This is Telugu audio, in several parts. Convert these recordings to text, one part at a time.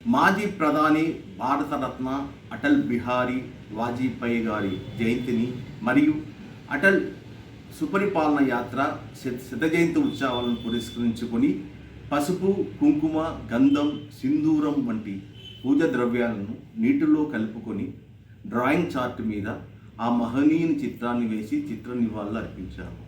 మాజీ ప్రధాని భారతరత్న అటల్ బిహారీ వాజ్పేయి గారి జయంతిని మరియు అటల్ సుపరిపాలన యాత్ర శత జయంతి ఉత్సవాలను పురస్కరించుకొని పసుపు, కుంకుమ, గంధం, సింధూరం వంటి పూజ ద్రవ్యాలను నీటిలో కలుపుకొని డ్రాయింగ్ చార్ట్ మీద ఆ మహనీయుని చిత్రాన్ని వేసి చిత్ర నివాళులు అర్పించారు.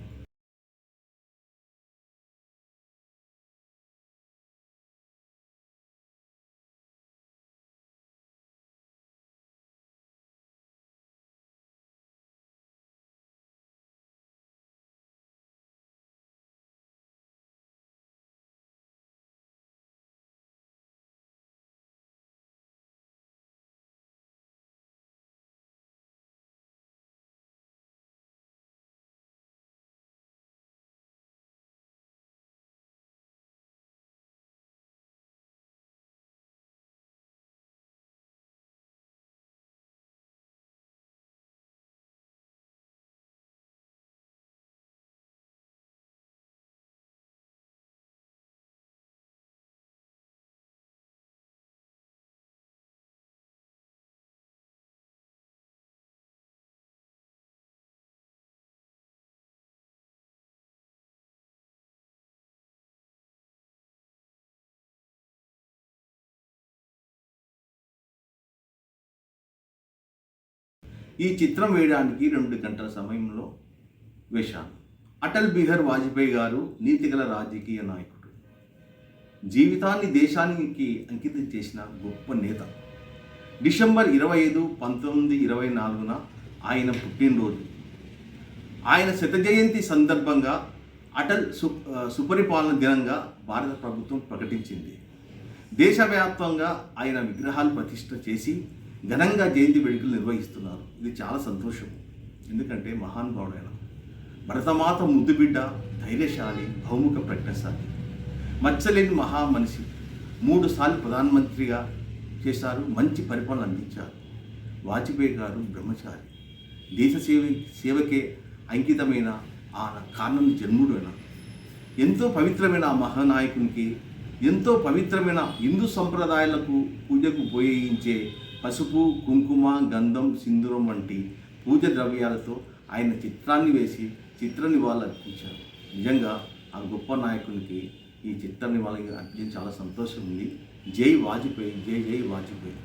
ఈ చిత్రం వేయడానికి 2 గంటల సమయంలో వేశాను. అటల్ బిహారీ వాజ్పేయి గారు నీతిగల రాజకీయ నాయకుడు, జీవితాన్ని దేశానికి అంకితం చేసిన గొప్ప నేత. డిసెంబర్ 25, 1924న ఆయన పుట్టినరోజు. ఆయన శత జయంతి సందర్భంగా అటల్ సుపరిపాలన దినంగా భారత ప్రభుత్వం ప్రకటించింది. దేశవ్యాప్తంగా ఆయన విగ్రహాలు ప్రతిష్ఠ చేసి ఘనంగా జయంతి వేడుకలు నిర్వహిస్తున్నారు. ఇది చాలా సంతోషం. ఎందుకంటే మహానుభావుడైన భరతమాత ముద్దుబిడ్డ, ధైర్యశాలి, బహుముఖ ప్రజ్ఞశాలి, మచ్చలేని మహామనిషి. 3 సార్లు ప్రధానమంత్రిగా చేశారు. మంచి పరిపాలన అందించారు. వాజ్పేయి గారు బ్రహ్మచారి, దేశ సేవకే అంకితమైన ఆ కారణం జన్ముడైన ఎంతో పవిత్రమైన ఆ మహానాయకునికి ఎంతో పవిత్రమైన హిందూ సంప్రదాయాలకు పూజకు ఉపయోగించే పసుపు, కుంకుమ, గంధం, సింధూరం వంటి పూజ ద్రవ్యాలతో ఆయన చిత్రాన్ని వేసి చిత్ర నివాళులు అర్పించారు. నిజంగా ఆ గొప్ప నాయకునికి ఈ చిత్ర నివాళులు అర్పించడం చాలా సంతోషం ఉంది. జై వాజ్పేయి, జై జై వాజ్పేయి.